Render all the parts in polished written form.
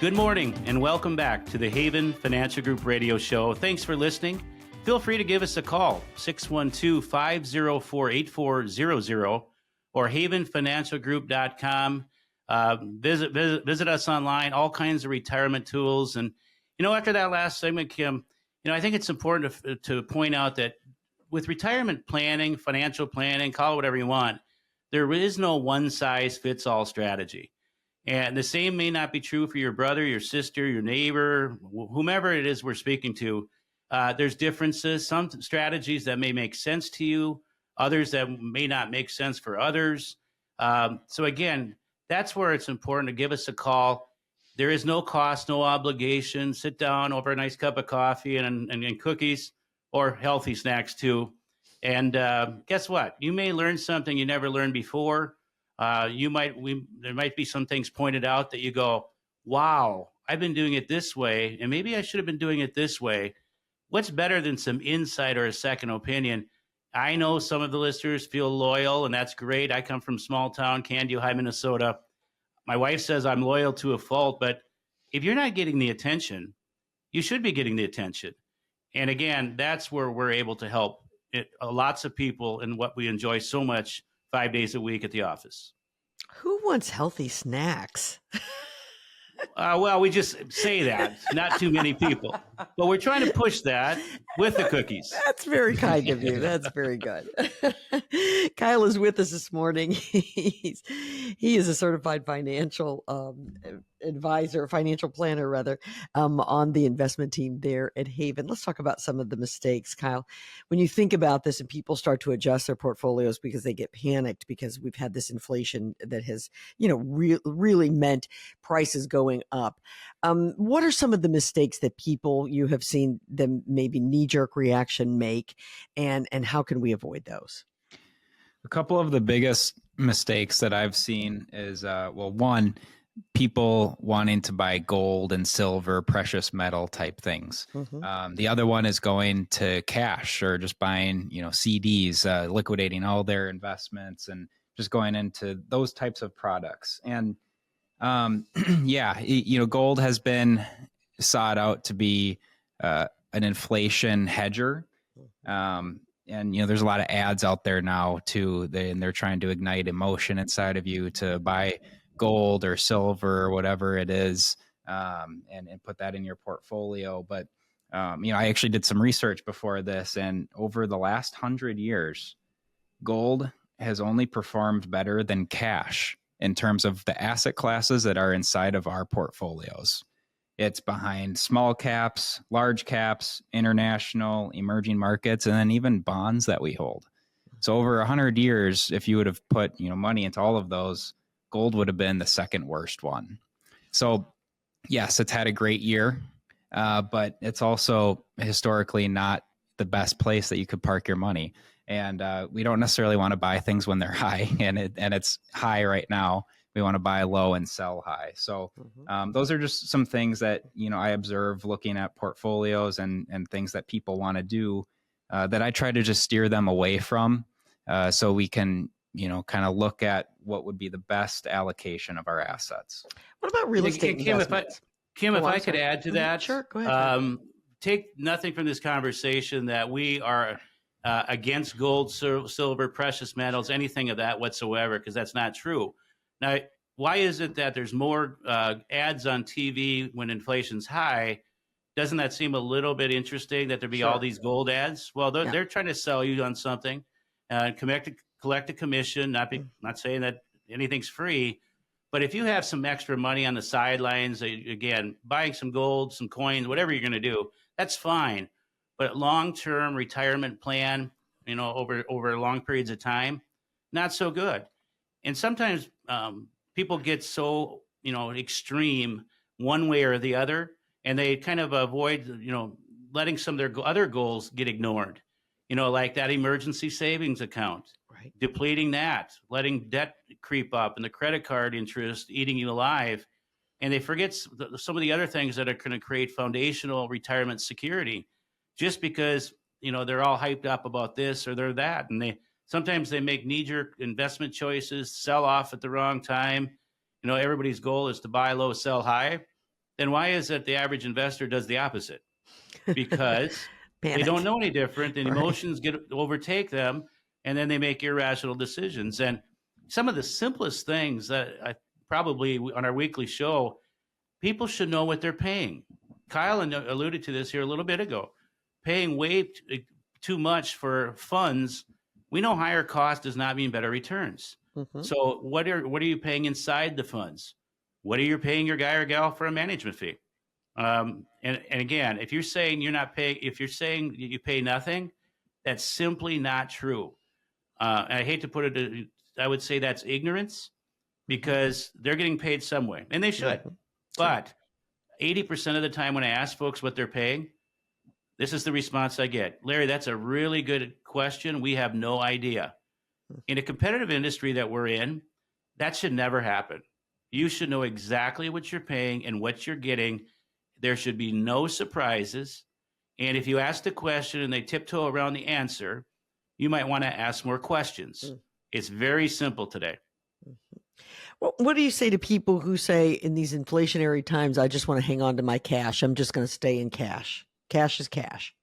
Good morning and welcome back to the Haven Financial Group radio show. Thanks for listening. Feel free to give us a call, 612-504-8400 or havenfinancialgroup.com. Visit us online, all kinds of retirement tools. And, after that last segment, Kim, I think it's important to point out that with retirement planning, financial planning, call it whatever you want, there is no one-size-fits-all strategy. And the same may not be true for your brother, your sister, your neighbor, whomever it is we're speaking to. There's differences, some strategies that may make sense to you, others that may not make sense for others. So again, that's where it's important to give us a call. There is no cost, no obligation. Sit down over a nice cup of coffee and cookies or healthy snacks too. And guess what? You may learn something you never learned before. There might be some things pointed out that you go, wow, I've been doing it this way, and maybe I should have been doing it this way. What's better than some insight or a second opinion? I know some of the listeners feel loyal, and that's great. I come from small town, Candy, Ohio, Minnesota. My wife says I'm loyal to a fault, but if you're not getting the attention, you should be getting the attention. And again, that's where we're able to help lots of people in what we enjoy so much 5 days a week at the office. Who wants healthy snacks? Well, we just say that, not too many people, but we're trying to push that with the cookies. That's very kind of you. That's very good. Kyle is with us this morning. He is a certified financial advisor, financial planner rather, on the investment team there at Haven. Let's talk about some of the mistakes, Kyle. When you think about this and people start to adjust their portfolios because they get panicked because we've had this inflation that has, really meant prices going up. What are some of the mistakes that people you have seen them maybe knee-jerk reaction make, and how can we avoid those? A couple of the biggest mistakes that I've seen is, one, people wanting to buy gold and silver, precious metal type things. Mm-hmm. The other one is going to cash or just buying, CDs, liquidating all their investments and just going into those types of products. And gold has been sought out to be an inflation hedger. And there's a lot of ads out there now too, and they're trying to ignite emotion inside of you to buy gold or silver or whatever it is, and put that in your portfolio. But I actually did some research before this, and over the last 100 years, gold has only performed better than cash in terms of the asset classes that are inside of our portfolios. It's behind small caps, large caps, international, emerging markets, and then even bonds that we hold. So over 100 years, if you would have put money into all of those, gold would have been the second worst one. So yes, it's had a great year, but it's also historically not the best place that you could park your money. And we don't necessarily want to buy things when they're high, and it's high right now. We want to buy low and sell high. So those are just some things that, I observe looking at portfolios and things that people want to do that I try to just steer them away from, so we can, kind of look at what would be the best allocation of our assets. What about real estate investments? Kim, if I could add to that. Sure, go ahead. Take nothing from this conversation that we are against gold, silver, precious metals, anything of that whatsoever, because that's not true. Now, why is it that there's more ads on TV when inflation's high? Doesn't that seem a little bit interesting that there be all these gold ads? Well, they're trying to sell you on something, collect a commission. Not saying that anything's free, but if you have some extra money on the sidelines, again, buying some gold, some coins, whatever you're going to do, that's fine. But long-term retirement plan, over long periods of time, not so good. And sometimes people get so, extreme one way or the other, and they kind of avoid, letting some of their other goals get ignored, like that emergency savings account, right? Depleting that, letting debt creep up and the credit card interest eating you alive. And they forget some of the other things that are going to create foundational retirement security just because, they're all hyped up about this or they're that. And sometimes they make knee-jerk investment choices, sell off at the wrong time. Everybody's goal is to buy low, sell high. then why is it the average investor does the opposite? Because they don't Panic. know any different, and Right. emotions overtake them, and then they make irrational decisions. And some of the simplest things that I probably on our weekly show, people should know what they're paying. Kyle alluded to this here a little bit ago. Paying way too much for funds, we know higher cost does not mean better returns. Mm-hmm. So what are you paying inside the funds? What are you paying your guy or gal for a management fee? And again, if you're saying you're not paying, if you're saying you pay nothing, that's simply not true. And I hate to put it, I would say that's ignorance, because they're getting paid some way, and they should. Mhm. Sure. But 80% of the time when I ask folks what they're paying, this is the response I get. Larry, that's a really good question. We have no idea. In a competitive industry that we're in, that should never happen. You should know exactly what you're paying and what you're getting. There should be no surprises. And if you ask the question and they tiptoe around the answer, you might want to ask more questions. Mm. It's very simple today. Well, what do you say to people who say in these inflationary times, I just want to hang on to my cash. I'm just going to stay in cash. Cash is cash.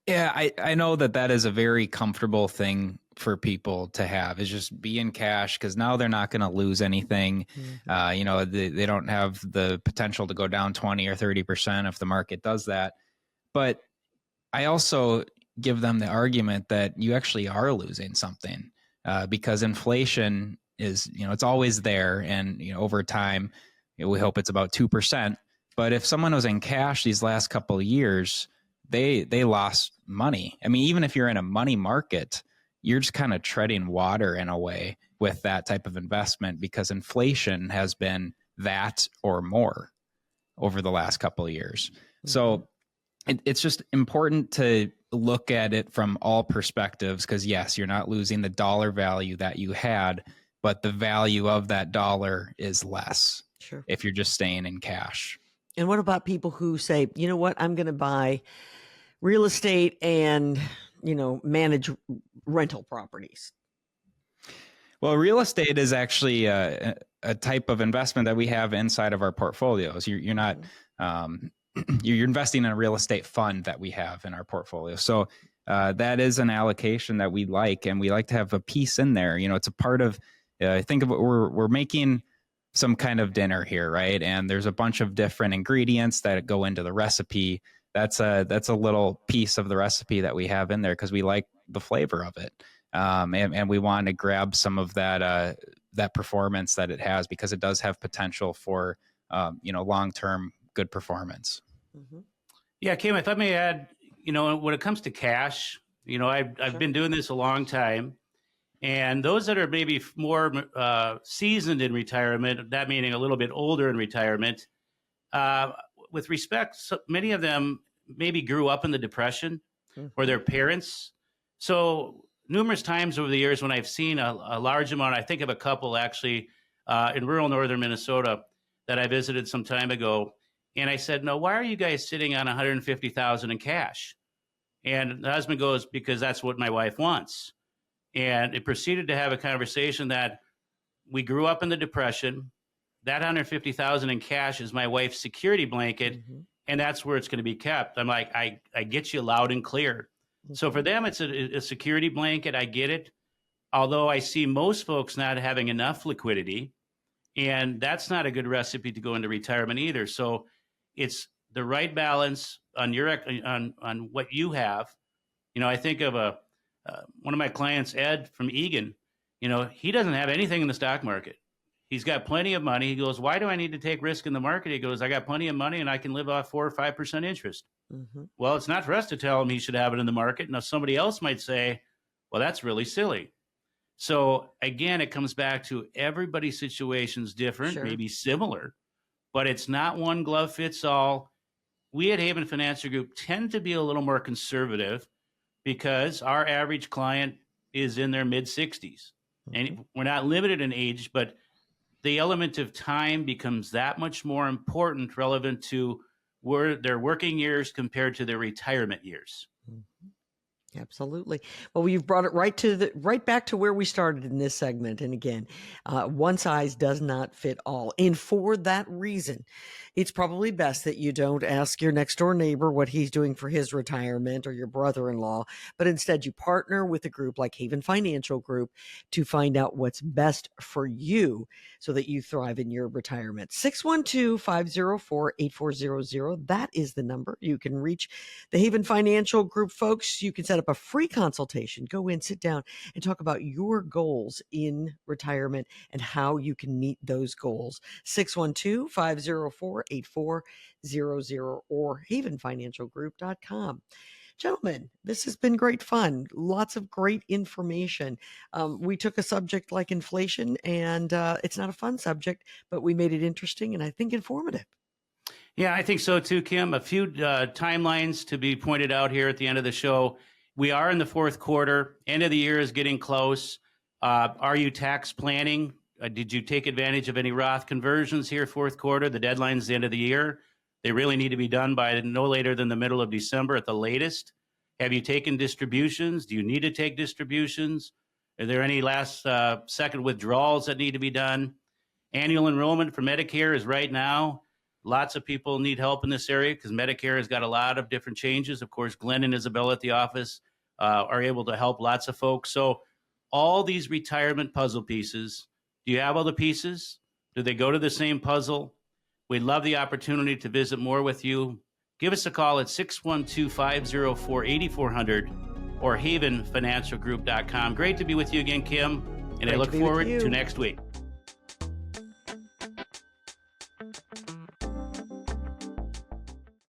Yeah, I know that is a very comfortable thing for people to have, is just be in cash, because now they're not going to lose anything. Mm-hmm. They don't have the potential to go down 20 or 30% if the market does that. But I also give them the argument that you actually are losing something, because inflation is, it's always there. And, over time, we hope it's about 2%. But if someone was in cash these last couple of years, they lost money. I mean, even if you're in a money market, you're just kind of treading water in a way with that type of investment, because inflation has been that or more over the last couple of years. Mm-hmm. So it's just important to look at it from all perspectives, because yes, you're not losing the dollar value that you had, but the value of that dollar is less. Sure. If you're just staying in cash. And what about people who say, you know what, I'm going to buy real estate and, manage rental properties? Well, real estate is actually a type of investment that we have inside of our portfolios. You're not, you're investing in a real estate fund that we have in our portfolio. So that is an allocation that we like, and we like to have a piece in there. It's a part of, think of it, we're making some kind of dinner here, right? And there's a bunch of different ingredients that go into the recipe. That's a little piece of the recipe that we have in there because we like the flavor of it. And we want to grab some of that performance that it has, because it does have potential for long-term good performance. Mm-hmm. Yeah, Kim, if I may add, when it comes to cash, I've Sure. been doing this a long time, and those that are maybe more seasoned in retirement, that meaning a little bit older in retirement, with respect, so many of them maybe grew up in the Depression, Mm-hmm. or their parents. So numerous times over the years when I've seen a large amount, I think of a couple actually in rural northern Minnesota that I visited some time ago. And I said, no, why are you guys sitting on $150,000 in cash? And the husband goes, because that's what my wife wants. And it proceeded to have a conversation that we grew up in the Depression. That $150,000 in cash is my wife's security blanket, Mm-hmm. and that's where it's going to be kept. I'm like, I get you loud and clear. Mm-hmm. So for them, it's a security blanket. I get it. Although I see most folks not having enough liquidity, and that's not a good recipe to go into retirement either. So it's the right balance on on what you have. I think of one of my clients, Ed from Egan. He doesn't have anything in the stock market. He's got plenty of money. He goes, why do I need to take risk in the market? He goes, I got plenty of money and I can live off 4 or 5% interest. Mm-hmm. Well, it's not for us to tell him he should have it in the market. Now, somebody else might say, well, that's really silly. So again, it comes back to everybody's situation's different, Sure. maybe similar, but it's not one glove fits all. We at Haven Financial Group tend to be a little more conservative because our average client is in their mid 60s. And we're not limited in age, but the element of time becomes that much more important relevant to their working years compared to their retirement years. Absolutely. Well, you've brought it right back to where we started in this segment. And again, one size does not fit all. And for that reason, it's probably best that you don't ask your next door neighbor what he's doing for his retirement or your brother-in-law, but instead you partner with a group like Haven Financial Group to find out what's best for you so that you thrive in your retirement. 612-504-8400. That is the number. You can reach the Haven Financial Group folks. You can set up a free consultation. Go in, sit down, and talk about your goals in retirement and how you can meet those goals. 612-504-8400 or havenfinancialgroup.com. Gentlemen, this has been great fun. Lots of great information. We took a subject like inflation, and it's not a fun subject, but we made it interesting and I think informative. Yeah, I think so too, Kim. A few timelines to be pointed out here at the end of the show. We are in the fourth quarter. End of the year is getting close. Are you tax planning? Did you take advantage of any Roth conversions here fourth quarter? The deadline's the end of the year. They really need to be done by no later than the middle of December at the latest. Have you taken distributions? Do you need to take distributions? Are there any last second withdrawals that need to be done? Annual enrollment for Medicare is right now. Lots of people need help in this area because Medicare has got a lot of different changes. Of course, Glenn and Isabel at the office are able to help lots of folks. So all these retirement puzzle pieces, do you have all the pieces? Do they go to the same puzzle? We'd love the opportunity to visit more with you. Give us a call at 612-504-8400 or havenfinancialgroup.com. Great to be with you again, Kim, and I look forward to next week.